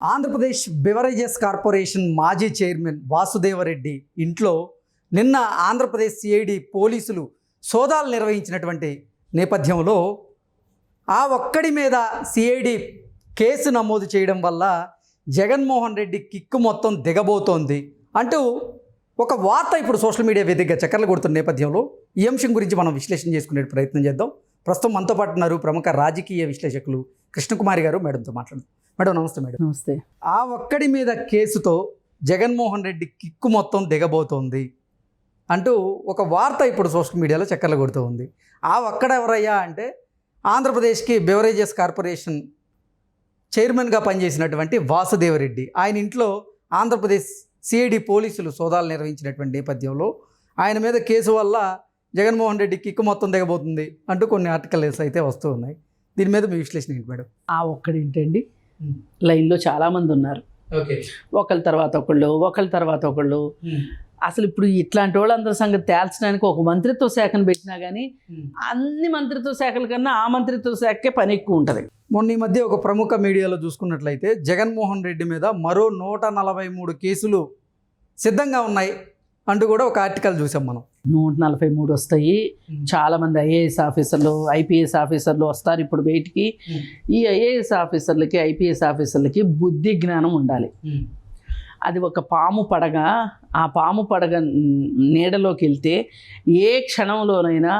Andhra Pradesh beverages corporation మాజీ chairman Vasudeva Reddy ఇంట్లో నిన్న ఆంధ్రప్రదేశ్ సిఐడి పోలీసులు సోదాలు నిర్వహించినటువంటి నేపథ్యంలో ఆ ఒక్కడి మీద సిఐడి కేసు నమోదు చేయడం వల్ల జగన్మోహన్ రెడ్డి కిక్కు మొత్తం దిగబోతోంది అంటూ ఒక వార్త ఇప్పుడు సోషల్ మీడియా వేదికగా చక్కర్లు కొడుతున్న నేపథ్యంలో ఈ అంశం గురించి మనం విశ్లేషణ చేసుకునే ప్రయత్నం చేద్దాం. ప్రస్తుతం మనతో పాటు ఉన్నారు ప్రముఖ రాజకీయ విశ్లేషకులు కృష్ణకుమారి గారు. మేడంతో మాట్లాడుతాం. మేడం నమస్తే. మేడం నమస్తే. ఆ ఒక్కడి మీద కేసుతో జగన్మోహన్ రెడ్డి కిక్కు మొత్తం దిగబోతోంది అంటూ ఒక వార్త ఇప్పుడు సోషల్ మీడియాలో చక్కర్లు కొడుతూ ఉంది. ఆ ఒక్కడ ఎవరయ్యా అంటే ఆంధ్రప్రదేశ్కి బెవరేజెస్ కార్పొరేషన్ చైర్మన్గా పనిచేసినటువంటి వాసుదేవరెడ్డి. ఆయన ఇంట్లో ఆంధ్రప్రదేశ్ సిఐడి పోలీసులు సోదాలు నిర్వహించినటువంటి నేపథ్యంలో ఆయన మీద కేసు వల్ల జగన్మోహన్ రెడ్డి కిక్కు మొత్తం దిగబోతుంది అంటూ కొన్ని ఆర్టికల్స్ అయితే వస్తూ ఉన్నాయి. దీని మీద మీ విశ్లేషణ ఏంటి మేడం? ఆ ఒక్కడేంటండి, లైన్లో చాలామంది ఉన్నారు. ఒకళ్ళ తర్వాత ఒకళ్ళు. అసలు ఇప్పుడు ఇట్లాంటి వాళ్ళందరి సంగతి తేల్చడానికి ఒక మంత్రిత్వ శాఖను పెట్టినా కానీ అన్ని మంత్రిత్వ శాఖల కన్నా ఆ మంత్రిత్వ శాఖకే పని ఎక్కువ ఉంటుంది. మొన్న ఈ మధ్య ఒక ప్రముఖ మీడియాలో చూసుకున్నట్లయితే జగన్మోహన్ రెడ్డి మీద మరో 143 కేసులు సిద్ధంగా ఉన్నాయి అంటూ కూడా ఒక ఆర్టికల్ చూసాం మనం. 143 వస్తాయి. చాలామంది ఐఏఎస్ ఆఫీసర్లు, ఐపీఎస్ ఆఫీసర్లు వస్తారు ఇప్పుడు బయటికి. ఈ ఐఏఎస్ ఆఫీసర్లకి, ఐపీఎస్ ఆఫీసర్లకి బుద్ధి జ్ఞానం ఉండాలి. అది ఒక పాము పడగ, ఆ పాము పడగ నీడలోకి వెళ్తే ఏ క్షణంలోనైనా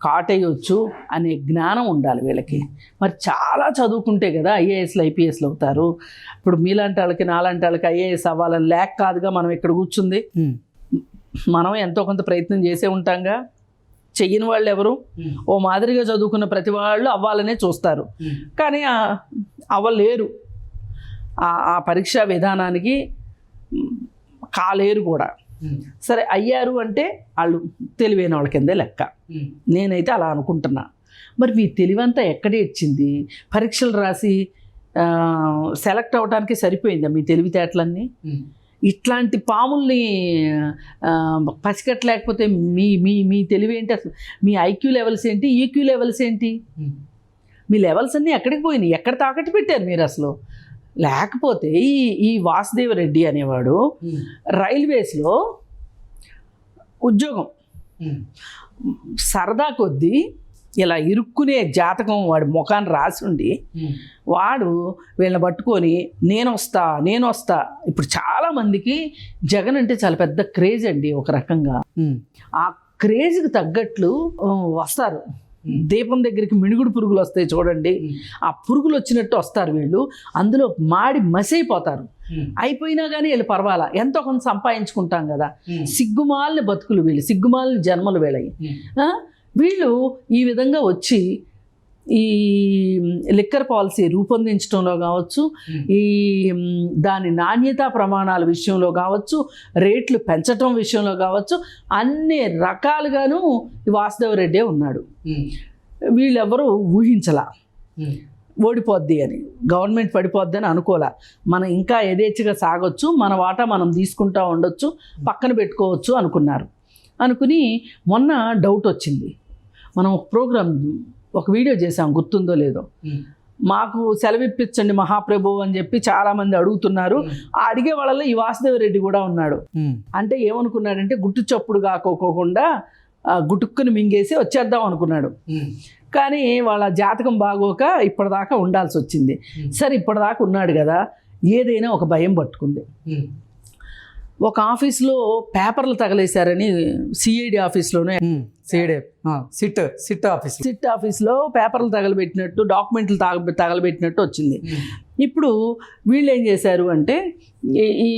కాటేయొచ్చు అనే జ్ఞానం ఉండాలి వీళ్ళకి. మరి చాలా చదువుకుంటే కదా ఐఏఎస్లు ఐపీఎస్లు అవుతారు. ఇప్పుడు మీలాంటి వాళ్ళకి నాలాంటి వాళ్ళకి ఐఏఎస్ అవ్వాలని లేక కాదుగా మనం ఇక్కడ కూర్చుంది. మనం ఎంతో కొంత ప్రయత్నం చేసే ఉంటాంగా. చెయ్యని వాళ్ళు ఎవరు? ఓ మాదిరిగా చదువుకున్న ప్రతి వాళ్ళు అవ్వాలనే చూస్తారు, కానీ అవ్వలేరు. ఆ పరీక్షా విధానానికి కాలేరు కూడా. సరే అయ్యారు అంటే వాళ్ళు తెలివైన వాళ్ళ కిందే లెక్క. నేనైతే అలా అనుకుంటున్నా. మరి మీ తెలివంతా ఎక్కడే ఇచ్చింది? పరీక్షలు రాసి సెలెక్ట్ అవ్వడానికి సరిపోయిందా మీ తెలివితేటలన్నీ? ఇట్లాంటి పాముల్ని పసిగట్టలేకపోతే మీ మీ మీ తెలివి ఏంటి? అసలు మీ ఐక్యూ లెవెల్స్ ఏంటి? ఈక్యూ లెవెల్స్ ఏంటి? మీ లెవెల్స్ అన్నీ ఎక్కడికి పోయినాయి? ఎక్కడ తాకట్టు పెట్టారు మీరు అసలు? లేకపోతే ఈ వాసుదేవరెడ్డి అనేవాడు రైల్వేస్లో ఉద్యోగం సరదా కొద్దీ ఇలా ఇరుక్కునే జాతకం వాడి ముఖాన్ని రాసి ఉండి వాడు వీళ్ళని పట్టుకొని నేను వస్తా. ఇప్పుడు చాలామందికి జగన్ అంటే చాలా పెద్ద క్రేజ్ అండి. ఒక రకంగా ఆ క్రేజ్కి తగ్గట్లు వస్తారు. దీపం దగ్గరికి మిణుగుడు పురుగులు వస్తాయి చూడండి, ఆ పురుగులు వచ్చినట్టు వస్తారు వీళ్ళు. అందులో మాడి మసైపోతారు. అయిపోయినా కానీ వీళ్ళు పర్వాలా, ఎంతో కొంత సంపాదించుకుంటాం కదా. సిగ్గుమాలిన బతుకులు వీళ్ళు, సిగ్గుమాలిన జన్మలు వీళ్ళవి. వీళ్ళు ఈ విధంగా వచ్చి ఈ లిక్కర్ పాలసీ రూపొందించడంలో కావచ్చు, ఈ దాని నాణ్యతా ప్రమాణాల విషయంలో కావచ్చు, రేట్లు పెంచడం విషయంలో కావచ్చు, అన్ని రకాలుగాను ఈ వాసుదేవరెడ్డే ఉన్నాడు. వీళ్ళెవరూ ఊహించలా ఓడిపోద్ది అని, గవర్నమెంట్ పడిపోద్ది అని అనుకోలే. మనం ఇంకా యథేచ్ఛగా సాగొచ్చు, మన వాటా మనం తీసుకుంటా ఉండొచ్చు, పక్కన పెట్టుకోవచ్చు అనుకున్నారు. అనుకుని మొన్న డౌట్ వచ్చింది. మనం ఒక వీడియో చేసాం, గుర్తుందో లేదో. మాకు సెలవిప్పించండి మహాప్రభు అని చెప్పి చాలామంది అడుగుతున్నారు. ఆ అడిగే వాళ్ళలో ఈ వాసుదేవరెడ్డి కూడా ఉన్నాడు. అంటే ఏమనుకున్నాడంటే గుట్టు చప్పుడు కాకోకుండా గుటుక్కుని మింగేసి వచ్చేద్దాం అనుకున్నాడు. కానీ వాళ్ళ జాతకం బాగోక ఇప్పటిదాకా ఉండాల్సి వచ్చింది. సరే ఇప్పటిదాకా ఉన్నాడు కదా, ఏదైనా ఒక భయం పట్టుకుంది. ఒక ఆఫీస్లో పేపర్లు తగలేశారని సిఐడి ఆఫీస్లోనే, సిట్ ఆఫీస్లో పేపర్లు తగలబెట్టినట్టు, డాక్యుమెంట్లు తగలబెట్టినట్టు వచ్చింది. ఇప్పుడు వీళ్ళు ఏం చేశారు అంటే ఈ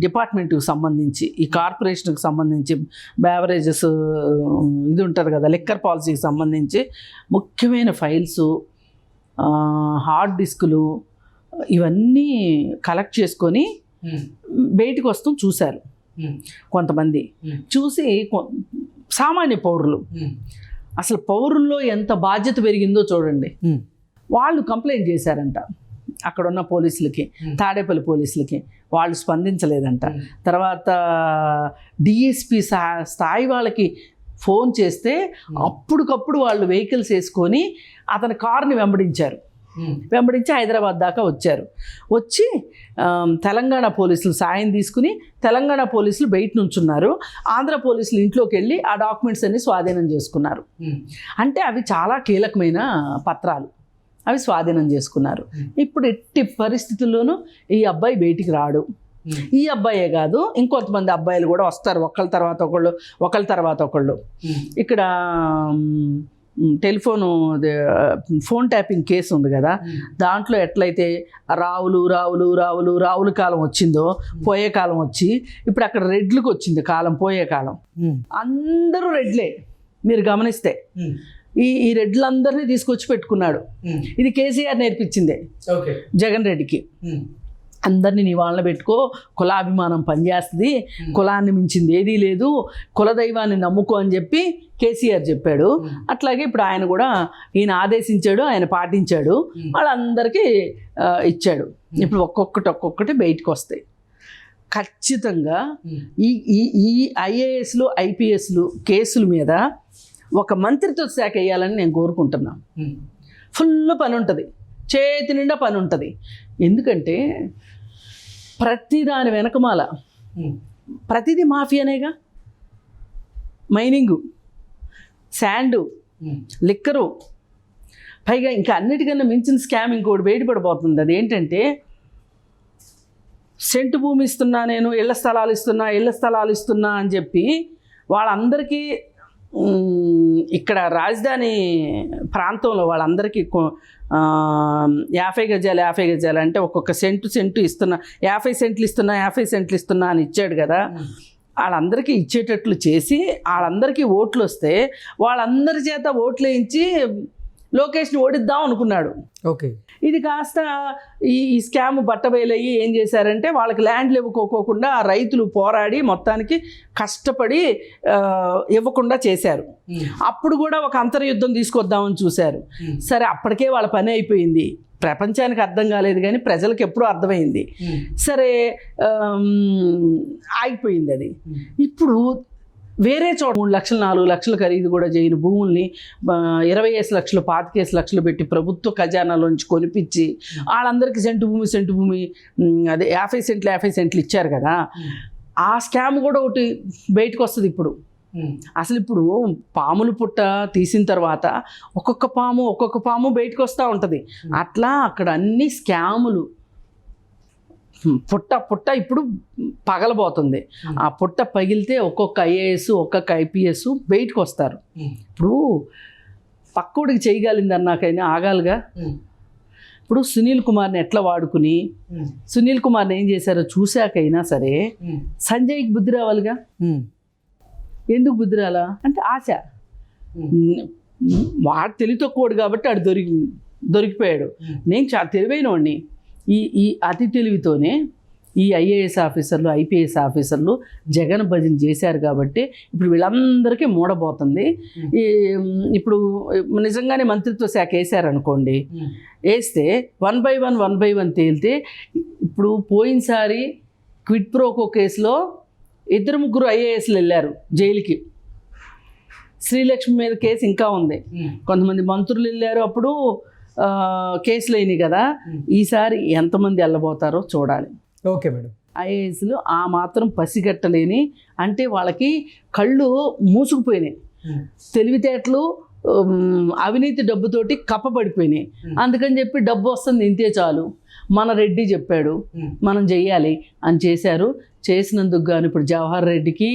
డిపార్ట్మెంట్కి సంబంధించి, ఈ కార్పొరేషన్కి సంబంధించి, బెవరేజెస్ ఇది ఉంటుంది కదా, లిక్కర్ పాలసీకి సంబంధించి ముఖ్యమైన ఫైల్స్, హార్డ్ డిస్కులు ఇవన్నీ కలెక్ట్ చేసుకొని బయటికి వస్తాం చూశారు కొంతమంది. చూసి సామాన్య పౌరులు, అసలు పౌరుల్లో ఎంత బాధ్యత పెరిగిందో చూడండి. వాళ్ళు కంప్లైంట్ చేశారంట అక్కడున్న పోలీసులకి, తాడేపల్లి పోలీసులకి. వాళ్ళు స్పందించలేదంట. తర్వాత డిఎస్పి స్థాయి వాళ్ళకి ఫోన్ చేస్తే అప్పటికప్పుడు వాళ్ళు వెహికల్స్ వేసుకొని అతని కారుని వెంబడించారు. వెంబడించి హైదరాబాద్ దాకా వచ్చారు. వచ్చి తెలంగాణ పోలీసులు సాయం తీసుకుని తెలంగాణ పోలీసులు బయట నుంచున్నారు. ఆంధ్ర పోలీసులు ఇంట్లోకి వెళ్ళి ఆ డాక్యుమెంట్స్ అన్ని స్వాధీనం చేసుకున్నారు. అంటే అవి చాలా కీలకమైన పత్రాలు, అవి స్వాధీనం చేసుకున్నారు. ఇప్పుడు ఎట్టి పరిస్థితుల్లోనూ ఈ అబ్బాయి బయటికి రాడు. ఈ అబ్బాయే కాదు, ఇంకొంతమంది అబ్బాయిలు కూడా వస్తారు, ఒకళ్ళ తర్వాత ఒకళ్ళు. ఇక్కడ ఫోన్ ట్యాపింగ్ కేసు ఉంది కదా, దాంట్లో ఎట్లయితే రావులు కాలం వచ్చిందో, పోయే కాలం వచ్చి ఇప్పుడు అక్కడ రెడ్లకు వచ్చింది కాలం, పోయే కాలం. అందరూ రెడ్లే మీరు గమనిస్తే. ఈ రెడ్లందరినీ తీసుకొచ్చి పెట్టుకున్నాడు. ఇది కేసీఆర్ నేర్పించిందే జగన్ రెడ్డికి. అందరినీ నీ వాళ్ళని పెట్టుకో, కులాభిమానం పనిచేస్తుంది, కులాన్ని మించింది ఏదీ లేదు, కులదైవాన్ని నమ్ముకో అని చెప్పి కేసీఆర్ చెప్పాడు. అట్లాగే ఇప్పుడు ఆయన కూడా ఈయన ఆదేశించాడు, ఆయన పాటించాడు, వాళ్ళందరికీ ఇచ్చాడు. ఇప్పుడు ఒక్కొక్కటి బయటకు వస్తాయి. ఖచ్చితంగా ఈ ఐఏఎస్లు ఐపీఎస్లు కేసుల మీద ఒక మంత్రిత్వ శాఖ వేయాలని నేను కోరుకుంటున్నాను. ఫుల్ పని ఉంటుంది, చేతి నిండా పని ఉంటుంది. ఎందుకంటే ప్రతి దాని వెనకమాల ప్రతిదీ మాఫియానేగా. మైనింగు, శాండు, లిక్కరు, పైగా ఇంకా అన్నిటికన్నా మించిన స్కామ్ ఇంకోటి బయటపడిపోతుంది. అదేంటంటే సెంటు భూమి ఇస్తున్నా, నేను ఇళ్ల స్థలాలు ఇస్తున్నా అని చెప్పి వాళ్ళందరికీ ఇక్కడ రాజధాని ప్రాంతంలో వాళ్ళందరికీ 50 గజాలు అంటే ఒక్కొక్క సెంటు ఇస్తున్నా, 50 సెంట్లు ఇస్తున్నా అని ఇచ్చాడు కదా. వాళ్ళందరికీ ఇచ్చేటట్లు చేసి వాళ్ళందరికీ ఓట్లు వస్తే వాళ్ళందరి చేత ఓట్లు వేయించి లోకేష్ని ఓడిద్దాం అనుకున్నాడు. ఓకే, ఇది కాస్త ఈ స్కామ్ బట్టబయలయ్యి ఏం చేశారంటే వాళ్ళకి ల్యాండ్లు ఇవ్వకోకుండా ఆ రైతులు పోరాడి మొత్తానికి కష్టపడి ఇవ్వకుండా చేశారు. అప్పుడు కూడా ఒక అంతర్యుద్ధం తీసుకొద్దామని చూశారు. సరే, అప్పటికే వాళ్ళ పని అయిపోయింది. ప్రపంచానికి అర్థం కాలేదు కానీ ప్రజలకు ఎప్పుడూ అర్థమైంది. సరే, ఆగిపోయింది అది. ఇప్పుడు వేరే చోట 3 లక్షలు 4 లక్షలు ఖరీదు కూడా చేయని భూముల్ని 20 లక్షలు 25 లక్షలు పెట్టి ప్రభుత్వ ఖజానాలోంచి కొనిపించి వాళ్ళందరికీ సెంటు భూమి అదే 50 సెంట్లు ఇచ్చారు కదా. ఆ స్కామ్ కూడా ఒకటి బయటకు వస్తుంది ఇప్పుడు. అసలు ఇప్పుడు పాములు పుట్ట తీసిన తర్వాత ఒక్కొక్క పాము బయటకు వస్తూ ఉంటుంది. అట్లా అక్కడ అన్ని స్కాములు పుట్ట ఇప్పుడు పగలబోతుంది. ఆ పుట్ట పగిలితే ఒక్కొక్క ఐఏఎస్ ఒక్కొక్క ఐపీఎస్ బయటకు వస్తారు. ఇప్పుడు పక్కోడికి చేయగలింది అన్నాకైనా ఆగాలిగా. ఇప్పుడు సునీల్ కుమార్ని ఎట్లా వాడుకుని సునీల్ కుమార్ని ఏం చేశారో చూశాకైనా సరే సంజయ్కి బుద్ధి రావాలిగా. ఎందుకు బుద్ధి రాలా అంటే ఆశ. వాడు తెలివి తక్కువడు కాబట్టి ఆడు దొరికిపోయాడు. నేను చాలా తెలివైన వాడిని. ఈ అతి తెలివితోనే ఈ ఐఏఎస్ ఆఫీసర్లు ఐపీఎస్ ఆఫీసర్లు జగన్ భజన చేశారు కాబట్టి ఇప్పుడు వీళ్ళందరికీ మూడబోతుంది. ఇప్పుడు నిజంగానే మంత్రిత్వ శాఖ వేశారనుకోండి, వేస్తే 1 by 1 తేలితే ఇప్పుడు పోయినసారి క్విడ్ ప్రోకో కేసులో 2-3 ఐఏఎస్లు వెళ్ళారు జైలుకి. శ్రీలక్ష్మి మీద కేసు ఇంకా ఉంది. కొంతమంది మంత్రులు వెళ్ళారు, అప్పుడు కేసులు అయినాయి కదా. ఈసారి ఎంతమంది వెళ్ళబోతారో చూడాలి. Okay madam. ఐఏఎస్లు ఆ మాత్రం పసిగట్టలేని, అంటే వాళ్ళకి కళ్ళు మూసుకుపోయినాయి, తెలివితేటలు అవినీతి డబ్బుతోటి కప్పబడిపోయినాయి. అందుకని చెప్పి డబ్బు వస్తుంది ఇంతే చాలు, మన రెడ్డి చెప్పాడు మనం చెయ్యాలి అని చేశారు. చేసినందుకు గాను ఇప్పుడు జవహర్ రెడ్డికి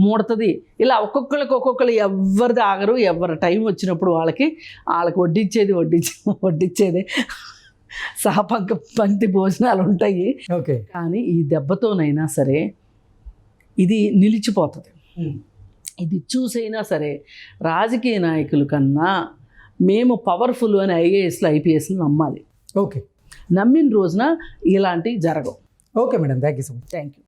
మూడుతుంది. ఇలా ఒక్కొక్కరు ఎవరిది ఆగరు. ఎవరి టైం వచ్చినప్పుడు వాళ్ళకి వడ్డించేది పంక్తి భోజనాలు ఉంటాయి. ఓకే, కానీ ఈ దెబ్బతోనైనా సరే ఇది నిలిచిపోతుంది. ఇది చూసైనా సరే రాజకీయ నాయకుల కన్నా మేము పవర్ఫుల్ అని ఐఏఎస్లు ఐపీఎస్లు నమ్మాలి. ఓకే, నమ్మిన రోజున ఇలాంటివి జరగవు. Okay madam, thank you so much. Thank you.